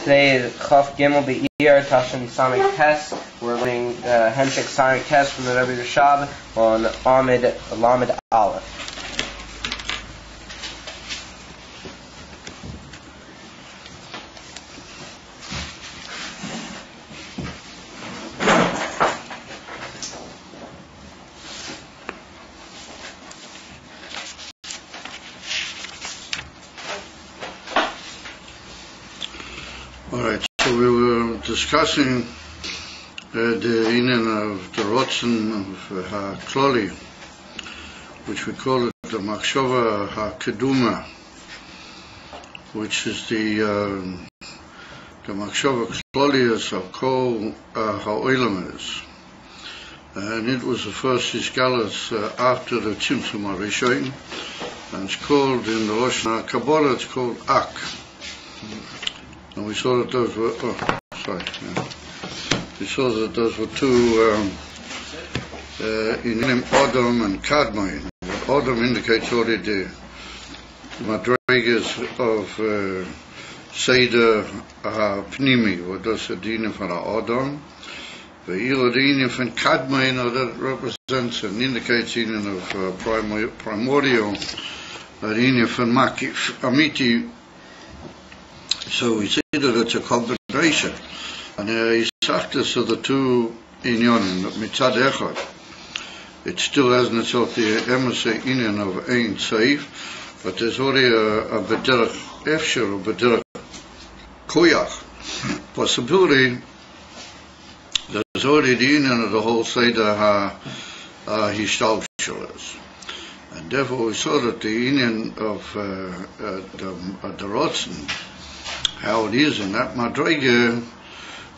Today is Chaf Gimel Iyar Samech Tes. We're learning Hemshek Samech Tes from the Rebbe Rashab on Lamed Aleph. Alright, so we were discussing the inyan of the Rotzen of HaKloli, which we call it the Machshava HaKeduma, which is the Machshava Klolius of Kol HaOilames. And it was the first Isgalus after the Tzimtzum HaRishon, and it's called, in the Lashon HaKabbalah, it's called Ak. And we saw that those were, we saw that those were two in Adam and Kadmon. Adam indicates already the madrigas of Seder Pnimi, what does the dinim from Adam. The dinim from Kadmon, that represents and indicates dinim of primordial, dinim from Makif, Amiti. So we see that it's a combination, and he sagt us of the two inyanim, that mitzad echad, it still has in itself the emissary inyan of ein seif, but there's already a bederach efshir, a bederach koyach possibility. There's already the inyan of the whole seder hishtalshelas. And therefore we saw that the inyan of the Rotzen, how it is in that madriga,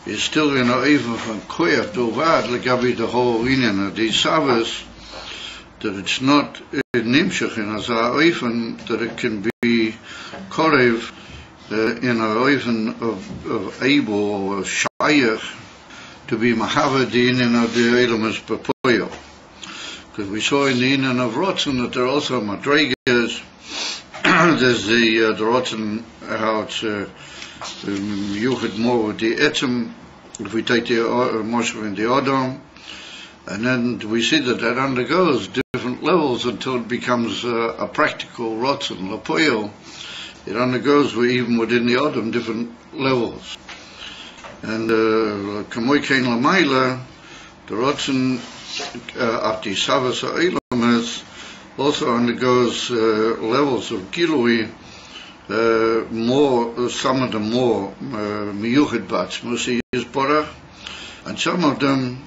is still in a even from koyach dovad legabi the whole inyan of these Shabbos, that it's not nimshach in as a even, that it can be korev in a even of able or shayach to be mahavad the inyan of the elamas papoyo. Because we saw in the inyan of Rotzen that there are also madrigas. There's the Rotzen, how it's Yuchid more with the Etzem, if we take the Moshe in the Adam, and then we see that that undergoes different levels until it becomes a practical Rotzen, Lapoyo. It undergoes even within the Adam different levels. And Kamoy Kain Lamaila, the Rotzen Ati Savas Eilamas also undergoes levels of Gilui, more, some of them more miyuchid batzmus is borach, and some of them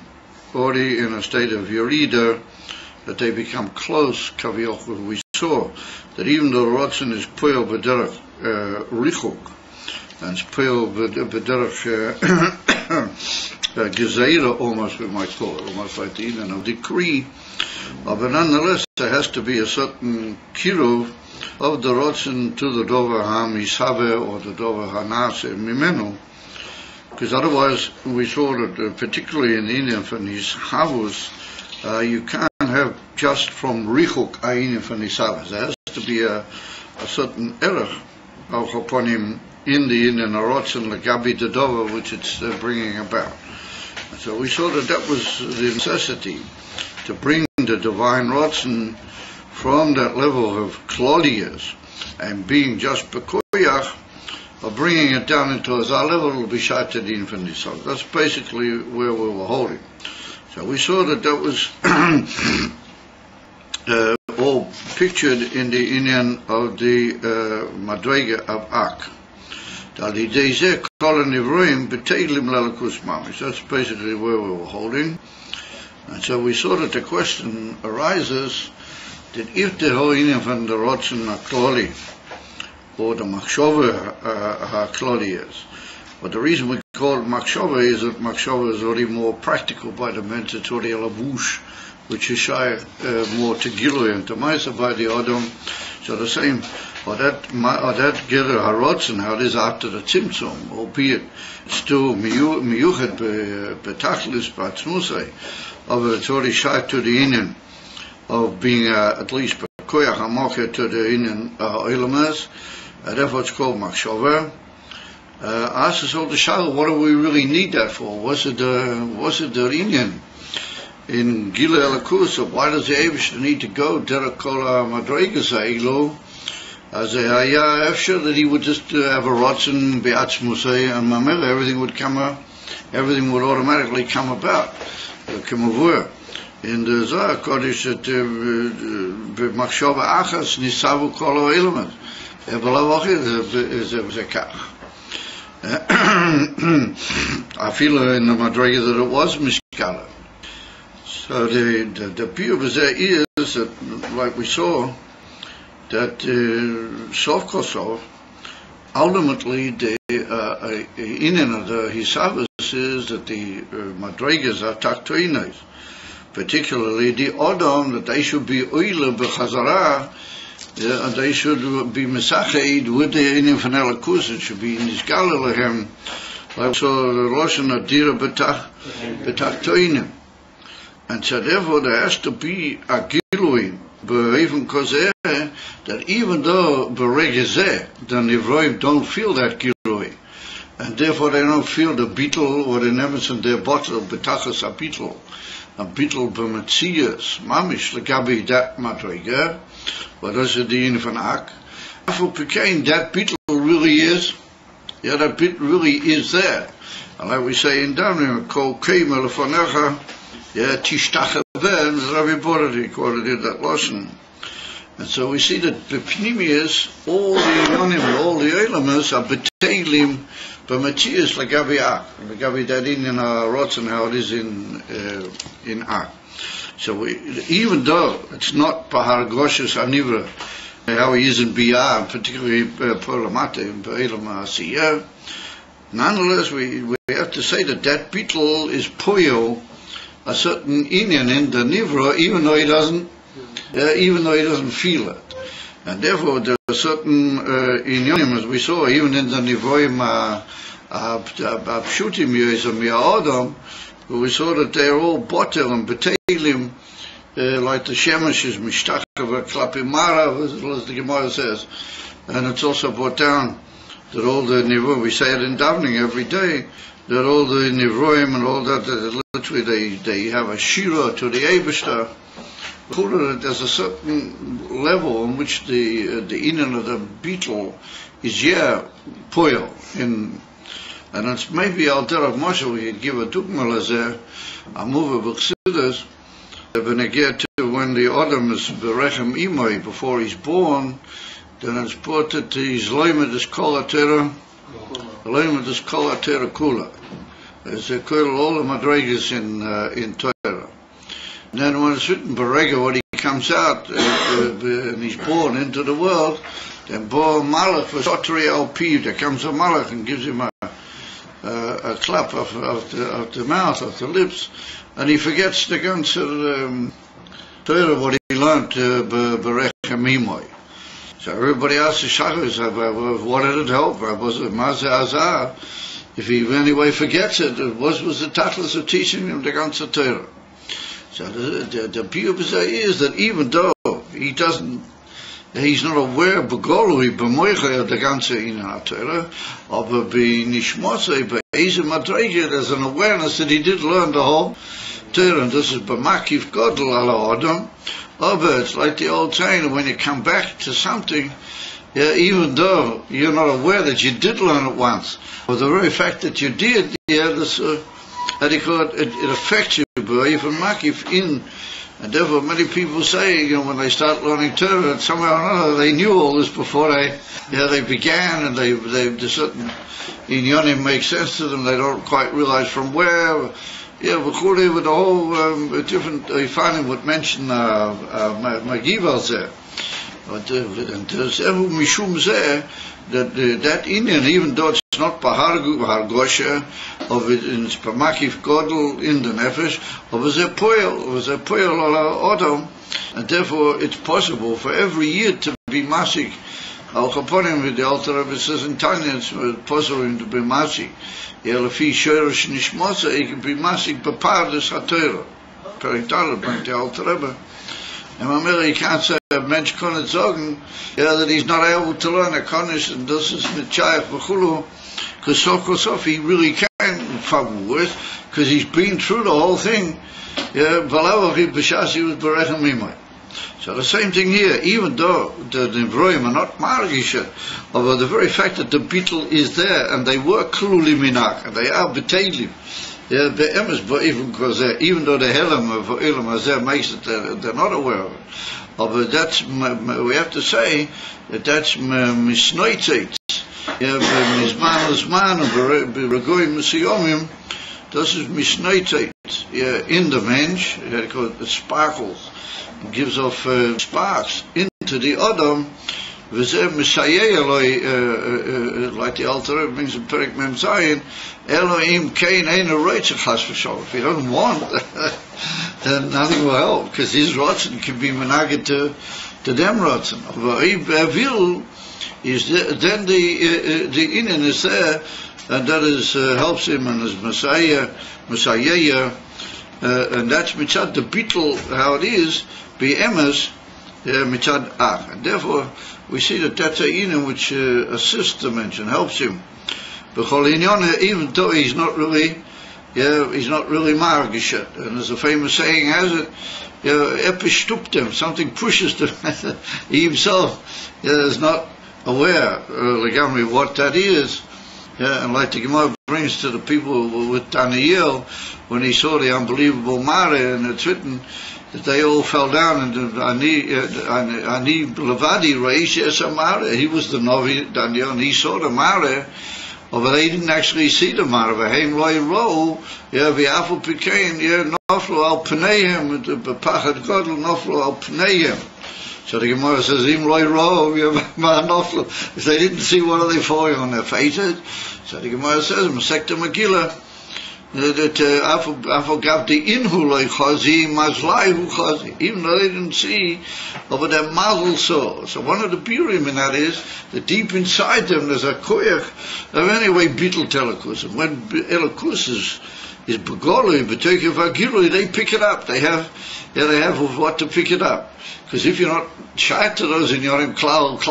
already in a state of yerida, that they become close. Kaviyach, we saw that even though Rotzen is poil b'derech richuk, and it's poil b'derech gezeira, almost we might call it, almost like the inyan of decree, but nonetheless there has to be a certain kiruv of the Rotzen to the Dover HaMisave or the Dover HaNase Mimenu, because otherwise we saw that particularly in the inyan from his Havus, you can't have just from Richuk Ayin from his Havus. There has to be a certain error upon him in the inyan Rotzen Legabi the Dover, which it's bringing about. And so we saw that that was the necessity to bring the divine Rotzen from that level of Claudius and being just Bekoyach, or bringing it down into a level, it will be shattered in from this. So that's basically where we were holding. So we saw that that was all pictured in the inyan of the Madrega of Ak. That's basically where we were holding. And so we saw that the question arises that if the whole inyan from the Rotzen HaKloli, or the Machshava HaKloli is, but the reason we call it Machshava is that Machshava is already more practical by the means it's already a lavush, which is shy more to Gilu and to Maisa by the Adam. So the same, or that Gerer HaRotzen, how it is after the Tzimtzum, albeit it's still miyuchet betachlis b'atzmusay, of it's already shy to the inyan of being at least koyach hamochet to the inyan oilamas, therefore it's called machshava. Ask us all the shayla, what do we really need that for? Was it the Indian in Gila Elakus? Why does the Eibush need to go derek kol madreigas ha'elu? As a sure that he would just have a rotzen be'atzmusay and mamela, everything would automatically come about. In the Zohar Kodesh that b'machshava achas nisavu kol ha'elamet. I feel in the Madriga that it was Mishkala. So the pure is that, like we saw, that Sof Kosov, ultimately the inyan of the Hisavas is that the Madrigas are taktoinas, particularly the Odom, that they should be oile b'chazara. And they should be mesached with the inyan from Elakus. It should be nishgal lehem, like so the Loshen Adira betachtoinim. And so therefore there has to be a gilui, even kozeh, that even though beregezeh, the Nivroim don't feel that gilui, and therefore they don't feel the beetle or the nemes in their bottle, betachas a beetle b'metzias, mamish legabi that madrega. What is it, the infant ark? That beetle really is, that bit really is there. And like we say in Daniel, Kol Keima Lefonecha, Tishtach Aven, Rabbi Borati quoted in that lesson. And so we see that the Pnimius, all the Yonim, all the elements are betailim, b'matzias legabi ark, legabi that in Rotzen, how it is in ark. So even though it's not Bahar Goshes Anivra, how he is in Biyah, particularly Polamate in Be'elam Asiyah, nonetheless we have to say that beetle is Puyo, a certain inyan in the Nivra, even though he doesn't feel it. And therefore there are certain inyanim, as we saw, even in the Nivroim Pshutim Yezam Ya'odam, we saw that they are all botel and beteilim, like the shemesh is mishtach klapimara, as the Gemara says, and it's also brought down that all the nivroim, we say it in davening every day, that all the nivroim and all that literally they have a shira to the Eibishter. There's a certain level in which the inyan of the beetle is poil in. And it's maybe al derech Moshe we could give a dugma lezeh, a move of Chassidus, when they get to when the Adam is berechem imoi before he's born, then it's brought that he's loimed kol atera kula. It's a kul all the madrigas in Torah. And then when it's written berega, when he comes out and he's born into the world, then bo malach v'sotri al piv, there comes a malach and gives him a clap of the mouth, of the lips, and he forgets the ganze Torah what he learned berechem imoi. So everybody asks the shachos, what did it help? Was it mazeh azar? If he anyway forgets it, what was the tachlis of teaching him the ganze Torah? So the beauty is that even though he's not aware begolui b'moicha the ganze in Torah, but be nishmosei be'eze madrege. There's an awareness that he did learn the whole Torah, and this is b'makif godel ala adam. But it's like the old saying, when you come back to something, even though you're not aware that you did learn it once, or the very fact that you did, this it affects you, even makif in. And therefore many people say, when they start learning Torah, somehow or another they knew all this before they began, and they certain inyanim make sense to them, they don't quite realize from where. V'chulei, with the whole different, Ifanim would mention Magivals there. But there's ever mishum zeh, that inyan, even though it's not Bahar Gosha, of it in Spamakif Godel in the Nefesh, of a poil ala Odom, and therefore it's possible for every year to be masik. Al Kaponim with the Alter Rebbe says in Tanya, it's possible to be masik. Yelafi Shorish Nishmosa, he can be masik Bapardes HaTorah. Periktaler bringt the Alter Rebbe. And Mamela, he can't say a mensch kann nicht sagen, that he's not able to learn a Konish, and this is mit Chayach v'chulu, because Sof he really can fagu with, because he's been through the whole thing. So the same thing here, even though the Nevroim are not margisha, but the very fact that the beetle is there, and they were kluli minak, and they are betailim, even though the Helam of Elam Hazeh makes it they're not aware of it. But that's, we have to say that that's misnoitzeit. Mizman l'zman b'regoyim mesiyomim. Das is misnoitzeit. In the mensch, it sparkles, it gives off sparks into the Adam. V'zeh misayeh eloi, like the Alter Rebbe brings in Perek Mem Zayin, Elohim kein ein roitzach chas v'sholem. If he doesn't want, then nothing will help, because his rotzen can be menaged to them rotzen. But will is then the Inyan is there, and that is helps him and his Messiah, and that's mitzad the beetle how it is be emes mitzad ach, and therefore we see that that's a Inyan which assists the mention, helps him. Even though he's not really margishet, and as a famous saying has it, epish stuptem, something pushes them. He himself is not aware legamri what that is. And like the Gemara brings to the people with Daniel, when he saw the unbelievable mare, and it's written that they all fell down, and Ani Levadi Reish Esamare, he was the Novi Daniel, and he saw the mare. But they didn't actually see the mare. V'heim loy ro, v'afal pikein, noflu al pneihim, b'pachad godel noflu al pneihim. So the Gemara says, im loy ro, noflu. If they didn't see, what are they falling on their faces? So the Gemara says, Masechta Megillah, that afal gavti inhu loy chazi, mazlai hu chazi. Even though they didn't see, but their mazel saw. So one of the biurim in that is that deep inside them there's a koyach of anyway beetle telekus. And when elokus is begolui, b'tekeh v'agilui, they pick it up. They have what to pick it up. Because if you're not shy to those in your cloud,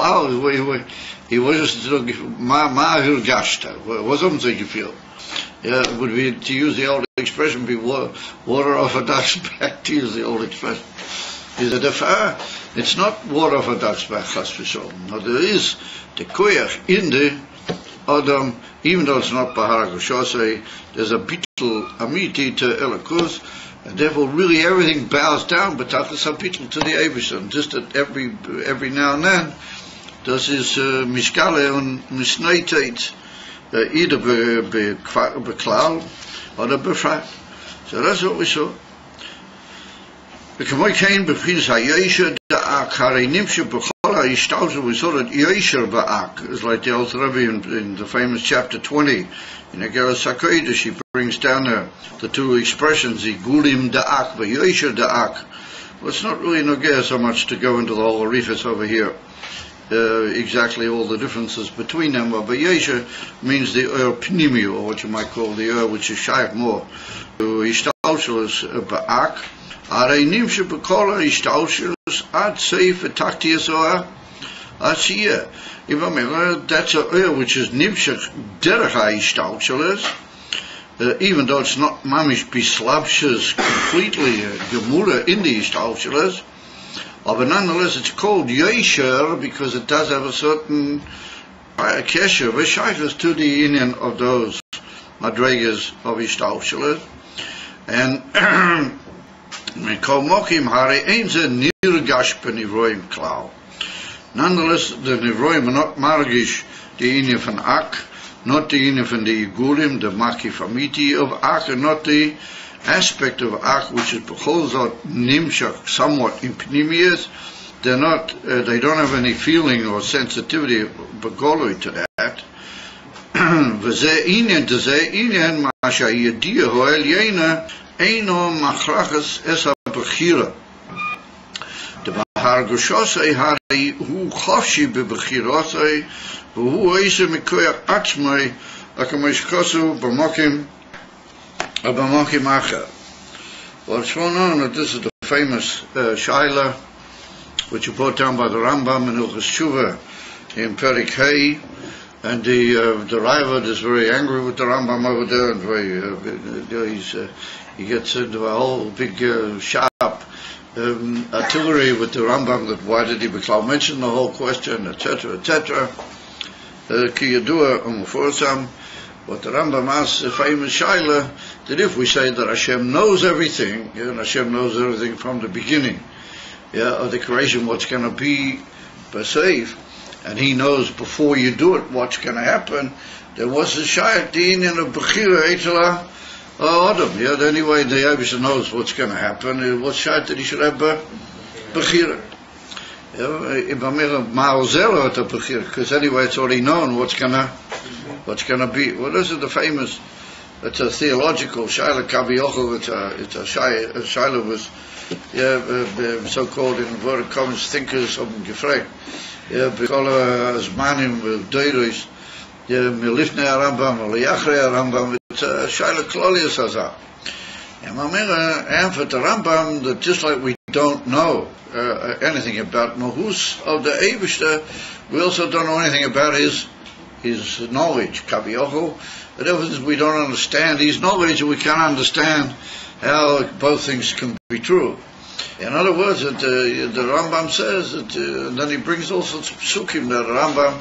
he was just ma'ahil gashta. What does it feel? It would be, to use the old expression, be water off a duck's back, to use the old expression. It's not water off a duck's back, chas v'sholem. No, there is the koyach in the Adam, even though it's not Bahar Goshosei, there's a bittul amiti to Elokus, and therefore really everything bows down, but tachlis habitul to the Eibishter. Just that every now and then, das is mishkale und misneiteit, either beklal or befragt. So that's what we saw. We saw that Yesher Ba'ak is like the Alter Rebbe in the famous chapter 20 in Igeras HaKodesh. He brings down the two expressions, Igulim Da'ak, but Yesher Da'ak. Well, it's not really nogea so much to go into the whole arifas over here, exactly all the differences between them, but Yesher means the Pnimi, or what you might call the which is shaykh more to Ishtalshelus Ba'ak. Areinim shebekol ishtalshelus ad seif etaktias or ashia. That's a which is nimshach derech ishtalshelus, even though it's not mamish bislabshes completely gemura in the ishtalshelus, but nonetheless it's called yesher because it does have a certain kesher v'shaychus to the inyan of those madregas of ishtalshelus, and nonetheless, the Nivroim are not margish the inyan van Ak, not the inyan van the Igulim, the makif amiti of Ak, and not the aspect of Ak which is b'cholzot nimshach somewhat in pnimius. They don't have any feeling or sensitivity begolui to that. V'zeh inyan ma sha'yediyah ho'el yena Eino machrachas es ha-bechira. The Bahar Goshosei hari hu chofshi be-bechirosei v'hu oise mikoyach atzmai akameshkosu b'mokim acher. Well, it's well known that this is the famous Shaila which is brought down by the Rambam in Hilchos Tshuva in Perek Hey, And the Ravad is very angry with the Rambam over there, and very, he gets into a whole big sharp artillery with the Rambam, that why did he mention the whole question, etc., etc. Ki yadua umuforsam. What the Rambam asks, the famous Shaila, that if we say that Hashem knows everything, and Hashem knows everything from the beginning, of the creation, what's going to be safe, and He knows before you do it what's going to happen, then what's the Shaila? The Inyan of Bechira Eitala Adam. Anyway, the Abisha knows what's going to happen. What's Shaila that He should have Bechira? Because anyway, it's already known what's gonna be. Well, this is the famous. It's a theological Shaila Kaviochel. It's a Shaila was so-called in inverted commas thinkers of Gefrek. B'kol Zmanim v'Deiros milifnei Rambam v'liachrei Rambam. It's a Shaila Klolius Hazar. And for the Rambam, that just like we don't know anything about Mahus of the Eibishter, we also don't know anything about his knowledge, Kaviochel. But ever we don't understand his knowledge, we can't understand how both things can be true. In other words, that the Rambam says that, and then he brings all sorts of psukim, that Rambam,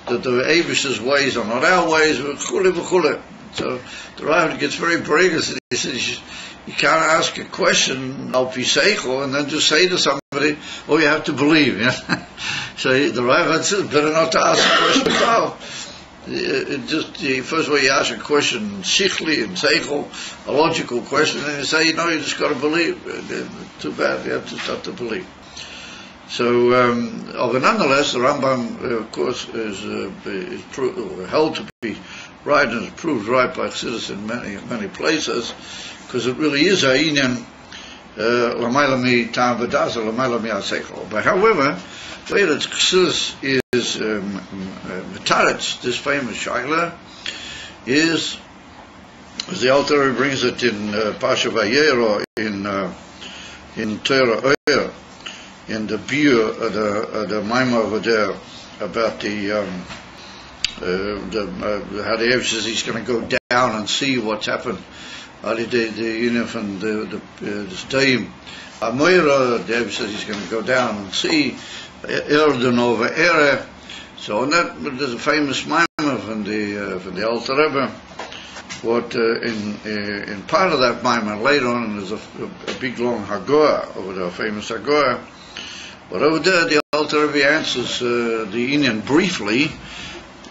that the Eibishter's ways are not our ways, v'chule v'chule. So the Rambam gets very brave. He says you can't ask a question al pi seichel and then just say to somebody, "Oh, you have to believe." So the Rambam says better not to ask a question at all. First of all, you ask a question sichli and seichel, a logical question, and you say, you just got to believe. Too bad, you have to start to believe. So, but nonetheless, the Rambam, of course, is held to be right, and is proved right by Chassidus in many places, because it really is a inyan l'mayla mi tam v'daza l'mayla mi aseichel. But however, the way that Chassidus is metaretz this famous shaila is, as the Alter brings it in Pasha Vayera, or in Torah Iyar, in the beer the Maimah over there about how the Ev says he's going to go down and see what's happened. The Sdaim Amoira, the Ev says he's going to go down and see Erden over Ere. So on that, there's a famous Maimah from the Alter Rebbe. What in part of that Maimah later on, there's a big long Haggadah over there, famous Haggadah. But over there, the Alter Rebbe answers the Inyan briefly,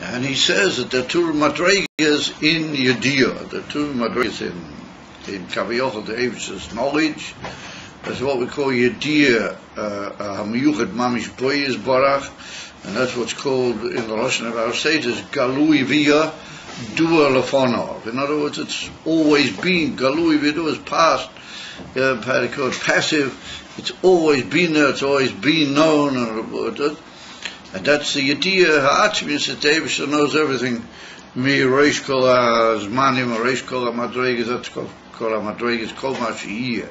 and he says that the two madrigas in Yediyah, the two madrigas in Kaviochel, the Eivish's knowledge, that's what we call Yediyah, Hamiyuchat Mamish Boyes Barach, and that's what's called in the Lashon of our sages Galui Via Dua Lefonov. In other words, it's always been Galui Via is past, passive. It's always been there. It's always been known, and that's the Yediyah Ha'atzmius that Eibishter knows everything. Mi Reish Kol HaZmanim, Reish Kol HaMadregas, that's Kol HaMadregas, Kol HaShiyah.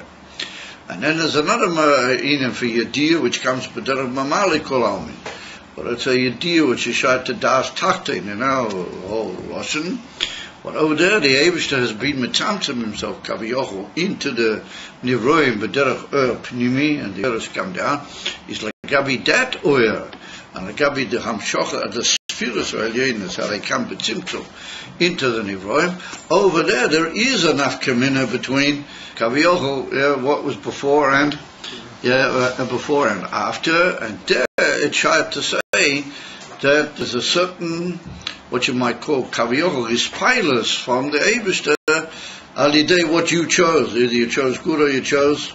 And then there's another inyan for Yediyah, which comes B'derech Mamali Kol Almin. But it's a Yediyah which is shot to Das Tachtin in our whole Lashon. But over there, the Eibishter has been metamtzim himself, Kaviochel, into the Nivroim B'derech Pnimi, and the others come down. It's like Gabi that Oyer, and Gabi the Hamshocha, the Spheres Elyenis, how they come B'tzimtzum into the Nivroim. Over there is an nafkamina between Kaviochel, what was before and after, and there it's shy to say that there's a certain, what you might call Kaviochel, is pilus from the Eibishter, alidei what you chose. Either you chose good or you chose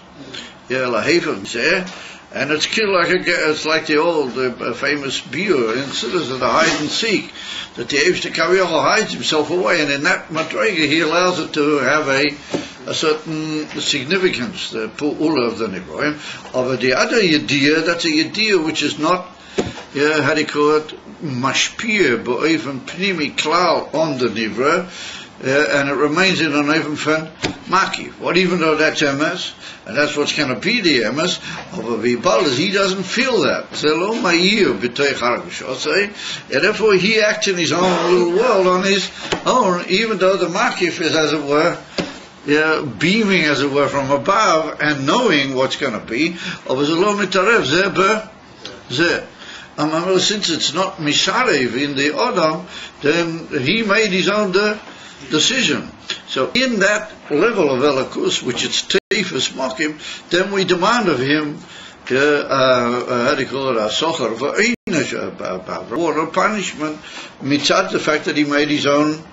lahefim there, and it's it's like the old famous biur in Siddur of the hide and seek, that the Eibishter Kaviochel hides himself away, and in that madrega he allows it to have a certain significance, the pu'ula of the Nivroim. Of the other Yediyah, that's a Yediyah which is not, how do you call it, mashpir, ba'ofen pnimi klal on the Nivra. and it remains in an even fan maki. What even though that's emes, and that's what's going to be the emes of a vibal, is he doesn't feel that. And therefore he acts in his own little world on his own, even though the makif is, as it were, beaming, as it were, from above and knowing what's going to be. Since it's not misharev in the Adam, then he made his own decision. So in that level of Elikus, which it's teifus mokim, then we demand of him, how do you call it, a socher, a reward or punishment, mitzad the fact that he made his own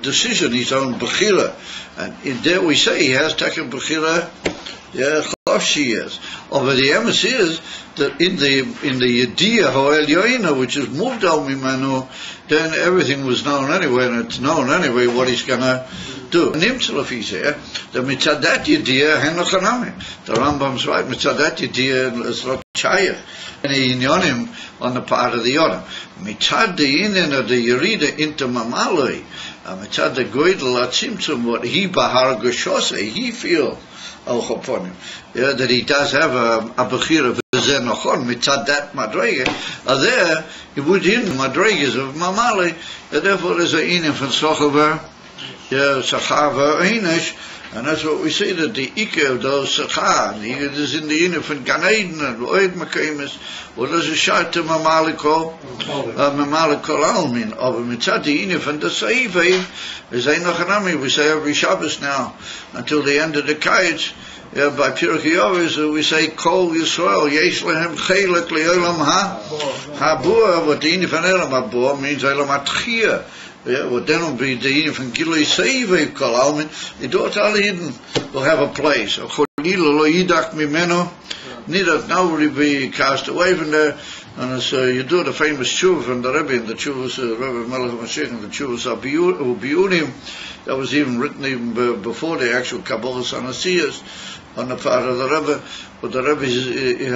decision, his own bechira. And in there we say he has taken bechira, she is. But the emes is that in the Yediyah Hoel Yoina, which is moved al mimanu, then everything was known anyway, and it's known anyway what he's gonna do. Nimtzalaf is here, the mitzadat Yediyah henochanami. The Rambam's right, mitzadat Yediyah is not chayach. And inyonim on the part of the Yonah. Mitzad the inin of the Yerida into Mamaloi, mitzad the Goydel atzimtzum, what he bahar gashose, he feels that he does have a bechira v'zenochon mitzad that madrega. There, within the madregas of Mamali, therefore there's an inim from Sochaver, Sachava Einish, and that's what we see, that the Ike of those Sachar, is in the inim from Gan Eden and Oed Makamis, or there's a shot to Mamali Kol Almin, of a mitzad the inim from the Saivim, is Einochanami, we say every Shabbos now, until the end of the Kites. By Pirkei Avos we say Kol Yisrael Yesh Lehem Chelek Le'olam Habua. What the inim from Elam Habua means Elam Atchia. What then will be the inim from Gilui Seive Kol Almin. The daughter Al Eden will have a place. Cholila Lo Yidak Mimeno. Neither now will he be cast away from there. And so you do the famous tshuva from the Rebbe, and the tshuvas Rebbe Melech Mashiach, and the tshuvas Ubiunim, that was even written even before the actual Kabbalah Sanasiyas on the part of the Rebbe. But the Rebbe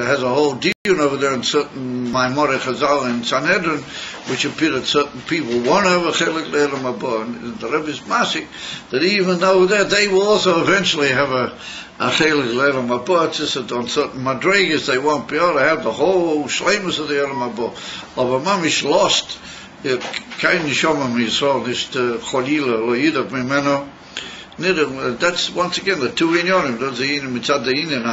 has a whole dion over there in certain Maimorei Chazal and Sanhedrin, which appear that certain people want to have a chelik le'elam haba. And the Rebbe is masik that even though that they will also eventually have a chelik le'elam haba, it's just that on certain madregas they won't be able to have the whole shleimus of the elam haba. Of a mamish lost, kein nishama Yisrael nicht cholila lo yidak mimeno. That's once again the two inyonim. That's the inim mitzad the inim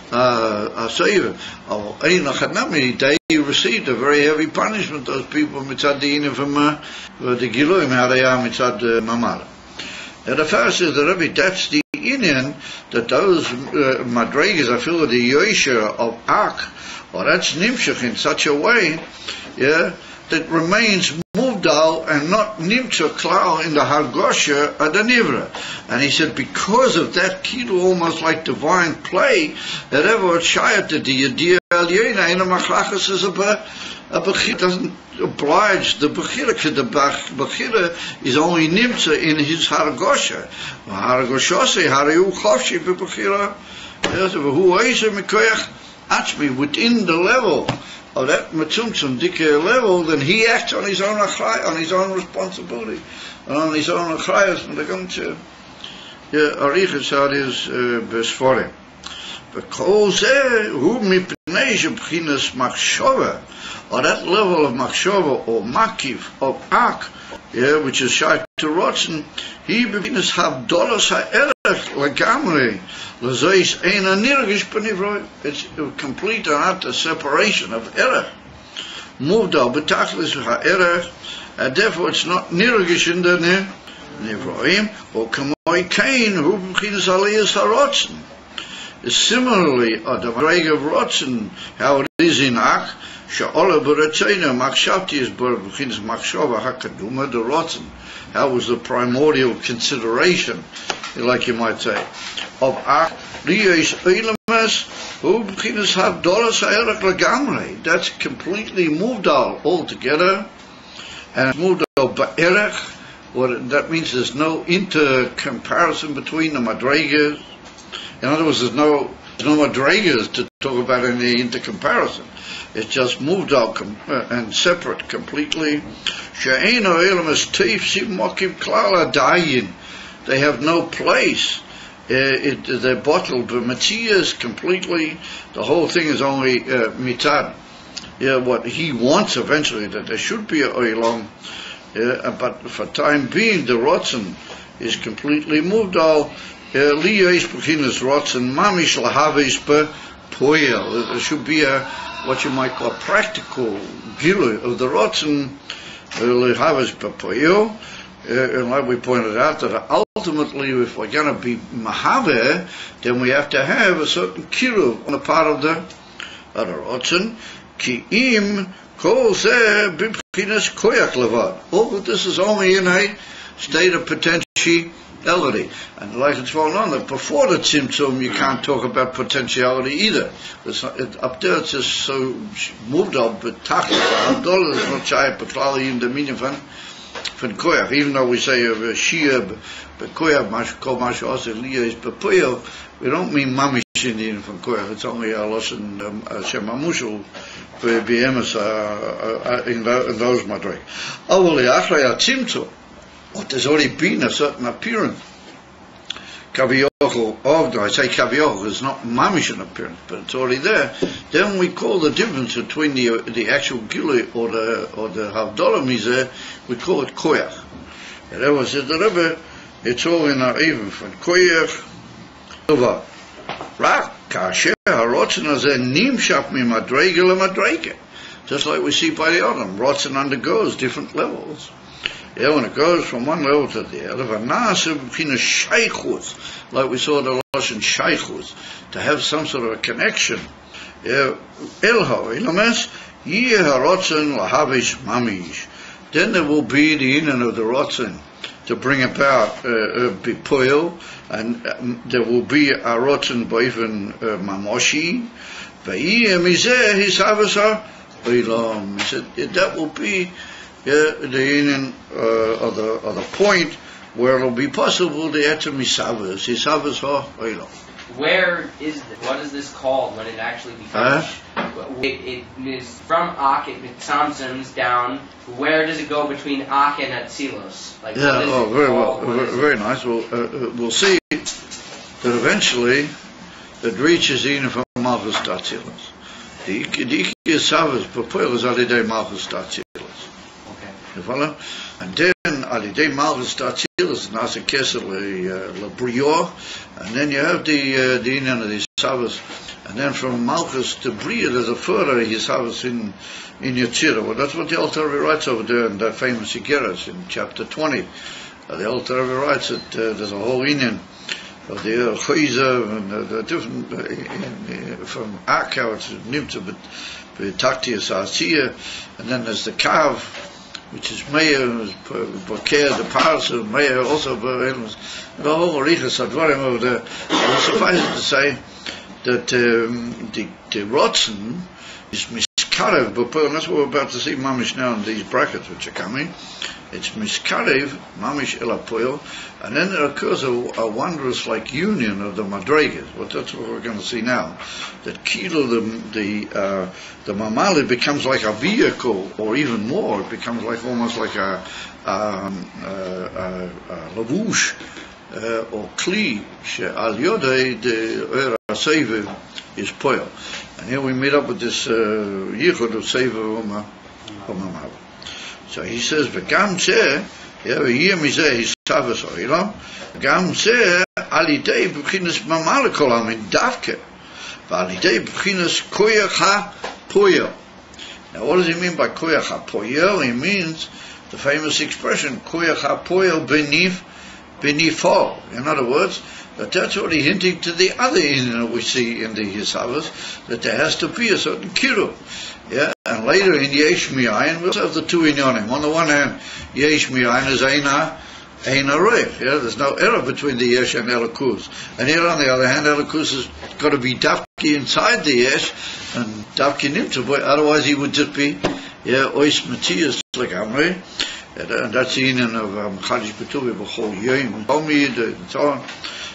asayim. Einochanami, they received a very heavy punishment. Those people mitzad the inim from the giluim how they are mitzad mamala. And the first is the Rebbe, that's the inyan that those madregas, I feel the yoisha of Ak, or that's nimshach in such a way, that remains muvdal and not nimtza klal in the hargosha of the nivra. And he said because of that kilu, almost like divine play, that ever it's shayat the yediyah al-yena in a machlachas is a bechira, doesn't oblige the bechira, because the bechira is only nimtza in his hargosha. Hargoshose hariu chavshi bechira, who eisa mikoyach achmi, within the level of that matzumtzum dikeh level, then he acts on his own achrayas, on his own responsibility, and on his own achrayas. And they're going to arichas how it is besforim. But kol zeh hu mipnei shebchinas machshava, or that level of machshava or makiv of ak, which is shy to rotzen, he begins havdolas ha'erech legamrei l'zois eina nirgish b'nivroi. It's complete and utter separation of erech. Muvdal b'tachlis ha'erech, and therefore it's not nirgish in the nivroim, or kamoi kain hu b'chinas aliyas ha'rotzen. Similarly, the Madrega of rotzen, how it is in ak, Sha'ola b'retzena machshavti is b'chinas machshava hakaduma the rotzen. That was the primordial consideration, like you might say, of ak liyos eilamas hu b'chinas havdolas ha'erech legamrei. That's completely moved out altogether, and moved out ba'erech. What that means, there's no inter-comparison between the Madregas. In other words, there's no no madrigas to talk about any intercomparison. It's just moved out and separate completely. They have no place. They're bottled. But Matthias completely. The whole thing is only mitad. What he wants eventually, that there should be a oilam. But for time being, the rotzen is completely moved out. There should be a, what you might call, a practical gilu of the rotzen, and like we pointed out, that ultimately, if we're going to be mahave, then we have to have a certain kiru on the part of the rotzen. Ki im kol zeh bibchinas koyak levad. All of this is only in a state of potentiality. And like it's well known that before the tzimtzum you can't talk about potentiality either. Up there it's just so moved up, but tachlis, there's no chai peklali in the meaning von koyach. Even though we say shia bekoyach, kol mashu ase liya is bepoyo, we don't mean mamish in the meaning von koyach. It's only a lesson shemamushul be'emes in those madrig. Avoli achrei tzimtzum. But there's already been a certain appearance. Kaviochel, I say kaviochel is not mamish an appearance, but it's already there. Then we call the difference between the actual gili or the havdalah mizeh, we call it koyach. And that was the Rebbe. It's all in our even from koyach over. Rak kasher harotzen hazeh nimshach mi madrege le madrege. Just like we see by the Adam, rotzen undergoes different levels. When it goes from one level to the other, like we saw the Lashon shaychus, to have some sort of a connection. Then there will be the inyan of the rotzen to bring about bipoil, and there will be a rotzen boifen mamoshi. He said that will be the union or the point where it will be possible to enter misavas. Where is this? What is this called when it actually becomes? It is from Ak, it tzamtzums down. Where does it go between Ak and Atzilos? Like, very well, very nice. We'll see that eventually it reaches even from Malchus Atzilos. The Ikiyasavas, Papoil is alidei Malchus Atzilos. You follow? And then alidei Malchus Atzilos nasa kesel le brio, and then you have the inyan of the Savas, and then from Malchus to Bria there's a further Yisavas in Yetzirah. Well, that's what the Alter Rebbe writes over there in that famous Igeras in chapter 20. The Alter Rebbe writes that there's a whole inyan of the Chayza and the different from Akau it's Nimtza but Taktias Asiya, and then there's the Kav, which is Meir, Boker, the Parsa, Meir, also the whole Riches Advarim over there. It suffices to say that the Rotzen is Miskarev, but that's what we're about to see Mamish now in these brackets which are coming. It's Miskarev, Mamish Elapoil, and then there occurs a wondrous like union of the Madregas. Well, that's what we're going to see now. That Kilo, the Mamali becomes like a vehicle, or even more, it becomes like almost like a lavouche, or Kli, Al Yodei, the Seive is Poil. And here we meet up with this Yichud of Seive Mamali. So he says, "V'gam zeh, v'yir mizeh hisavas oilam, v'gam zeh alidei b'chinas mamale kol hamin davke, v'alidei b'chinas koyach ha-poyel." Now, what does he mean by koyach ha-poyel? He means the famous expression koyach ha-poyel benifol. In other words, that's already hinting to the other inyan that we see in the Hisavas, that there has to be a certain kiru. Yeah, and later in Yesh Mi'ayin, we'll have the two inyanim. On the one hand, Yesh Mi'ayin is Eina Reich. Yeah, there's no error between the Yesh and Elokus. And here on the other hand, Elokus has got to be Dafki inside the Yesh, and Dafki Nimtza, otherwise he would just be, Ois Matthias like Amri. And that's the inyan of Chadish Betuvi, B'chol Yoim, Omid, and so on.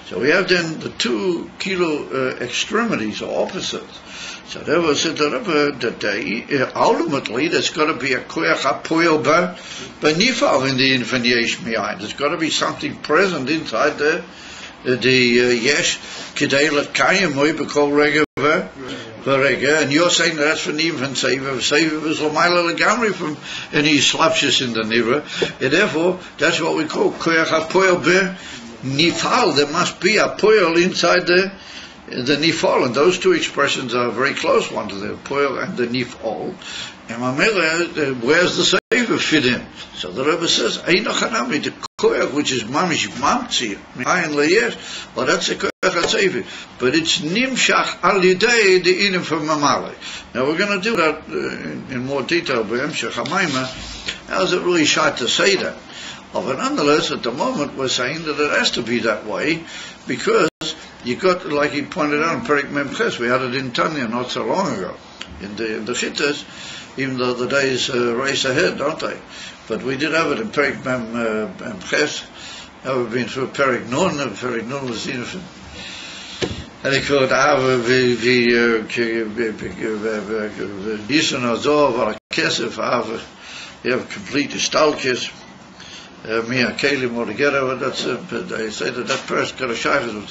So we have then the 2 kilo extremities or opposites. So there was that ultimately there's got to be a koyach hapoel b'nifal in the yesh miyayin. There's got to be something present inside the yesh k'dei l'kayim moy b'kol rega v'rega. And you're saying that's for niva and seva. Seva was l'mayla l'gamri from any slapshus in the nivra. And therefore that's what we call koyach hapoel b'nifal. There must be a poel inside the nifal, and those two expressions are very close, one to the poel and the nifal. And Mamela, where's the sefer fit in? So the Rebbe says, Einochanami, the koyach, which is mamish mamtzi, ayin leyesh, well that's a koyach hatzevi, but it's nimshach al yidei the inim from Mamale. Now we're going to do that in more detail by Emshech HaMaimah. How's it really shot to say that? But nonetheless, at the moment we're saying that it has to be that way, because you got, like he pointed out in Perik Mem Ches, we had it in Tanya not so long ago, in the Chittas, even though the days race ahead, don't they? But we did have it in Perik Mem Ches. Now we've been through Perik Nun, and Perik Nun was in it. And he called Ava Yison Azor, Vala Kesef, Ava, you have complete Stalkis. Mia Kalim altogether, that's they say that person got a shaykhs with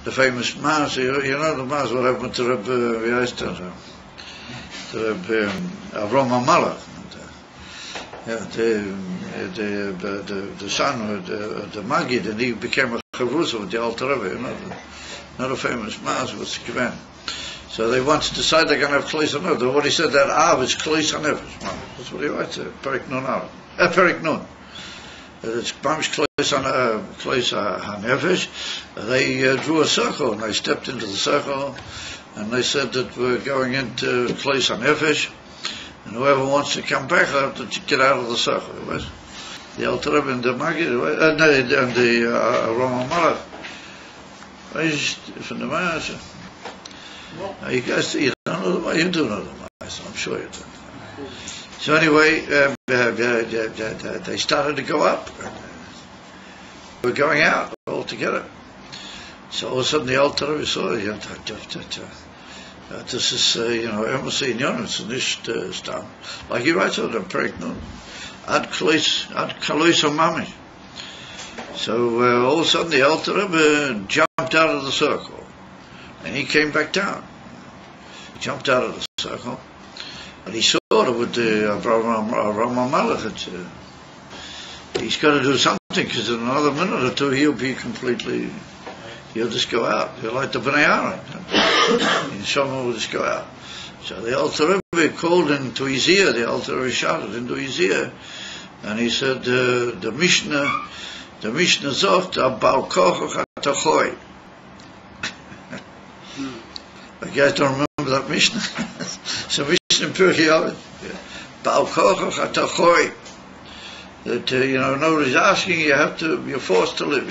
the famous Maas. You know the Maas, what happened to Reb Avram Malach, the son of the Magid, and he became a chavrusa with the Alter Rebbe. You know, not a famous Maas was given. So they once decided they're going to have Kleis HaNefesh. What he said, that Av is Kleis HaNefesh. That's what he writes, Perik Nun Av. Perik Nun. It's Bamsh Kleis HaNefesh. They drew a circle, and they stepped into the circle, and they said that we're going into Kleis HaNefesh, and whoever wants to come back will have to get out of the circle. The Alter Rebbe and the Magid, and the Roman Malach. From the Maas. You guys, you don't know the Maas, you do know the Maas, I'm sure you do. So anyway, they started to go up. We're going out all together. So all of a sudden the Alter Rebbe saw it. This is, Emerson in Yonis, and this stuff. Like he writes out in Perik Nun, Ad Kalois Hamami. So all of a sudden the Alter Rebbe jumped out of the circle, and he came back down. He jumped out of the circle, and he saw it with the Rama Malach. He's got to do something, because in another minute or two he'll just go out. He'll like the Bnei Aaron. And someone will just go out. So the Alter Rebbe called into his ear, the Alter Rebbe shouted into his ear, and he said, the Mishnah sagt, Abal Kochach Atachoi. You guys don't remember that Mishnah? So Mishnah in Pirkei Avot. Baal Kochach Atachoi. That, nobody's asking, you're forced to live.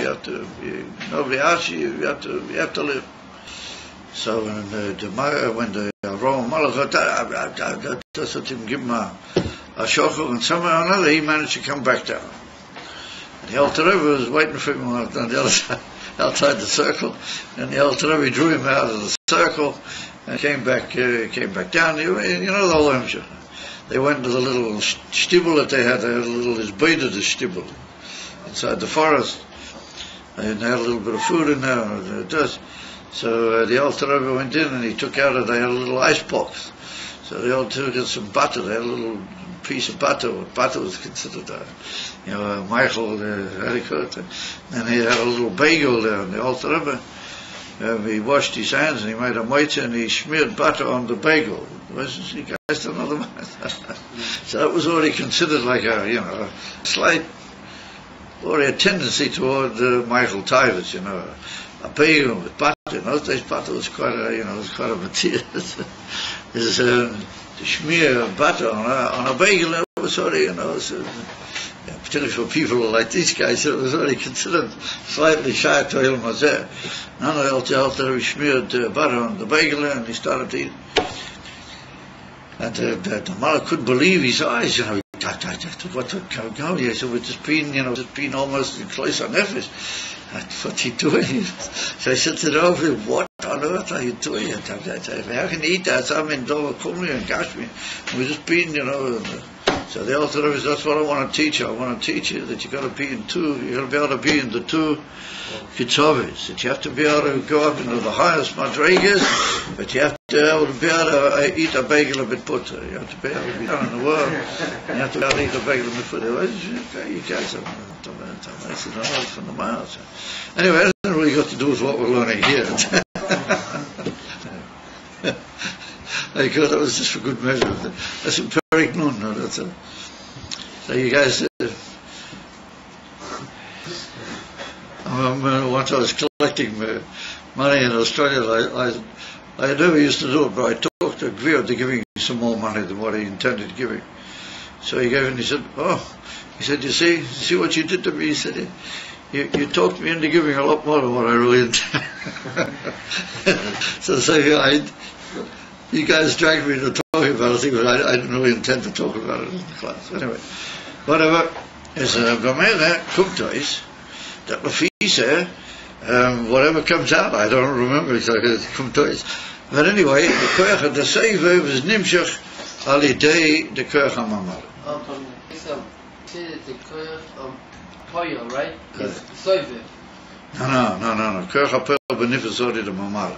Nobody asks you, you have to live. So when the Roman Malach doesn't even give him a shochel, and somehow or another he managed to come back down. And the Alter Rebbe was waiting for him on the other side, outside the circle, and the Alter Rebbe drew him out of the circle and came back down. You know the whole Hemshech. They went to the little shtibel that they had a little isbeided shtibel inside the forest, and they had a little bit of food in there. So the Alter Rebbe went in, and he took out they had a little ice box. So they all took some butter. They had a little piece of butter. Butter was considered Michael, and he had a little bagel there. And the Alter Rebbe, he washed his hands, and he made a mitzvah, and he smeared butter on the bagel. You guys don't know the matter. So that was already considered like a slight, or a tendency toward Michael Tivus, a bagel with butter. In those days, butter was quite a material. To smear butter on a bagel, it was already, particularly for people like these guys, it was already considered slightly shy to Il Mazeh. None of the Alter Rebbe smeared butter on the bagel, and he started to eat. And the Malach couldn't believe his eyes, what would go? He said, it's been almost in Kleis HaNefesh. What's he doing? So I said to the Rav, what on earth are you doing? I said, how can you eat that? I'm in Dover and Kashmir. We're just being, So the Alter Rebbe says, that's what I want to teach you. I want to teach you that you got to be in two. You got to be able to be in the two kitzovis. That you have to be able to go up into the highest madrigas, but you have to be able to eat a bagel with butter. You have to be able to be down in the world. You have to be able to eat a bagel with butter. You guys are that's enough from the miles. Anyway, it doesn't really got to do with what we're learning here. I thought that was just for good measure. That's in Perik Nun. No, that's a, so you guys, once I was collecting money in Australia, I never used to do it, but I talked to Gvir to give me some more money than what he intended giving. So he gave it and he said, you see what you did to me? He said, you talked me into giving a lot more than what I really intended. So you guys dragged me to talk about it, but I didn't really intend to talk about it in the class. Anyway, whatever, is a Gamera Kumtois, that Lafisa, whatever comes out, I don't remember exactly, Kumtois. But anyway, the Koyach of the Seiver was Nimshach Alidei, the Koyach HaMamal. So, the Koyach of Poyo, right? It's Seiver. No. Koyach HaPoyo Benifas Odi the Mamali.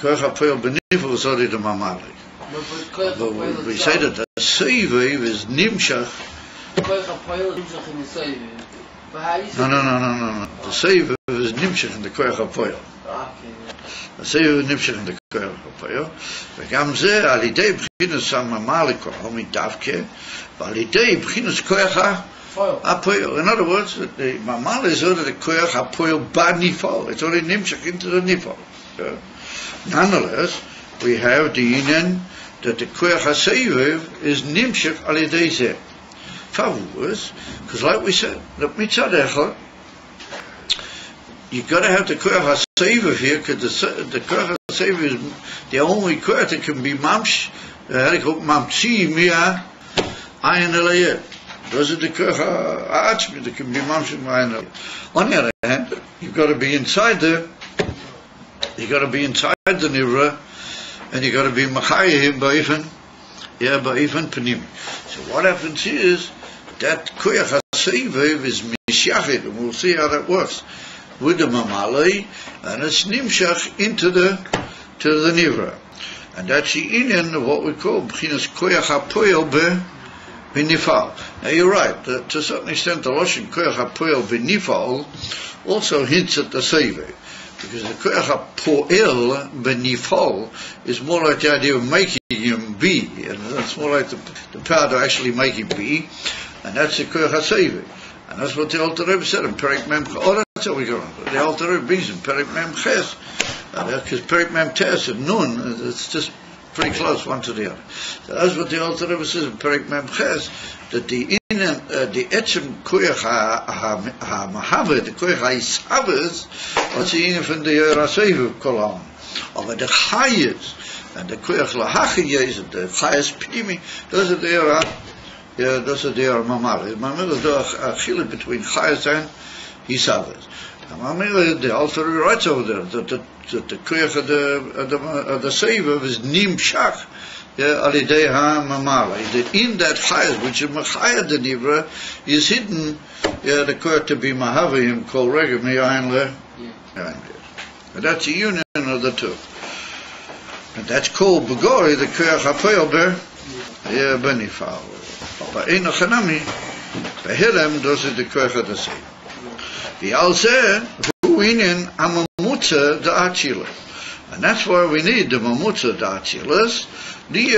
Koyach HaPoyo Benifas Odi the Mamali. We say that the Seiver is Nimshach. Koyach HaPoyo is Nimshach in the Seiver. No. The Seiver is Nimshach in the Koyach HaPoyo. The Seiver is Nimshach in the Koyach HaPoyo. וגם זה על ידי בחינס הממלא כוחו מדווקא, ועל ידי בחינס כוח HaPoyo. In other words, the mamala is only the koyach HaPoyo b'nifal. It's only nimshach into the nifal. Nonetheless, we have the inyan that the koyach HaSeivev is nimshach al yedei zeh. Favus, because like we said, the mitzad echad, you got to have the koyach HaSeivev here, because the koyach HaSeivev is the only koyach that can be mamtzi mia ayin elayeh. Those are the koyach ha'atzmi that can be mamtzi mia ayin elayeh. On the other hand, you've got to be inside the nivra, and you got to be machayim ba'ifan panim. So what happens is that koyach HaSeivev is mishachid, and we'll see how that works with the mamalei, and it's nimshach into the nivra, and that's the inyan of what we call b'chinas koyach HaPoyo b'nifal. Now you're right, to a certain extent the lashon koyach HaPoyo b'nifal also hints at the Seivev, because the koyach HaPoel b'nifal is more like the idea of making him be, and that's more like the power to actually make him be, and that's the koyach HaSeivev, and that's what the Alter Rebbe said in Perik Mem. That's how we go on. The Alter Rebbe brings in Perik Mem Ches, because Perik Mem Tes and Nun, it's just pretty close one to the other. So that's what the Alter Rebbe says in Perik Mem Ches, that the etzem koyach ha-mahavet, the koyach ha-ishavez, what's the inyan from the Iyar HaSeivev kolam, aber the chayes, and the koyach lahachiyes, and the chayes pnimi, those are the Iyar mamali. Mamali is the achilles between chayes and Hisavas. The Alter Rebbe writes over there that the koyach of the Seivev is nimshach al yedei ha-mamala. In that chayes, which is machayad the nivra, is hidden the koyach to be mahavim kol regel mi'ayin le. And that's the union of the two. And that's called b'gori the koyach HaPoyo b'nifal. Ba'ein ha'chanami b'hilem those are the koyach of the Seivev. And that's why we need the mamutza da'atzilas. We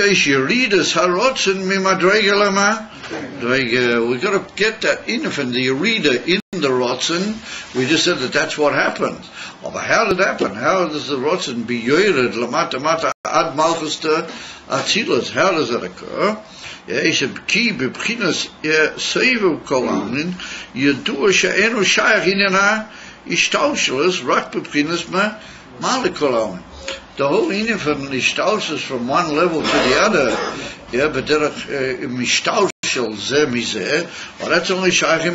got to get that in from the Yerida in the Rotzen. We just said that that's what happens. But how did it happen? How does the Rotzen be yored lamata mata ad malchus to atzilas? How does that occur? Ki b'bchinas seivu kolamin yedua she'enu shayach inyan ha'ishtalshelus rak b'bchinas ma'ale kolamin. The whole inyan from ishtalshelus from one level to the other, but derech mishtalshel zeh mizeh, well that's only shayach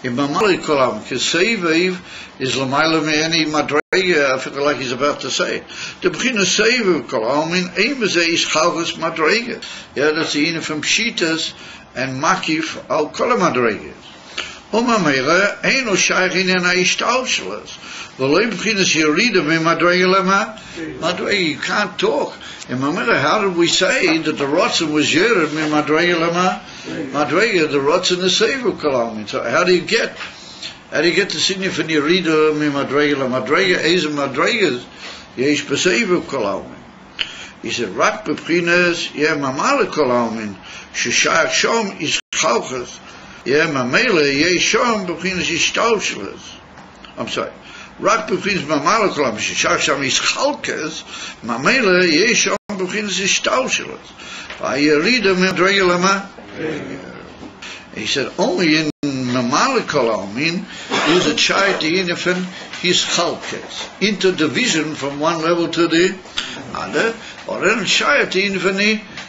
In Mamali Kolam, Keseiviv is Lamaila Me'eni Madrega, I feel like he's about to say it. The Begin Seiviv Kolam, in Emeze is Chalgus Madrega. Yeah, that's the from Shitas and Makif al Kolam Madregas. Mamela, Eino Shaichin and Aishtalshalas. The Lay Beginners here read them in Madrega Lama. Madrega, you can't talk. And Mamela, how did we say that the Rotzen was Yered in Madrega Lama? Madrega, the Rotzen is Seiviv Kolam. So how do you get the significance when you read them in Madrega Lama? Madrega, Eizem Madregas, Yesh Beseiviv Kolam. He said, Rak Beginners, yeah, Mamala Kolam, Shishach Shom is Chalchas. Yeah, Mamela, Ye Shom, Beginners is Stauschles. I'm sorry. Rak Beginners Mamala Kolam, Shishach Shom is Chalchas, Mamela, Ye Shom, Beginners is Stauschles. I read them in Madrega Lama. He said, only in Mamala Kolam is a child the infant his Chalchas. Interdivision from one level to the other. Or then child the infant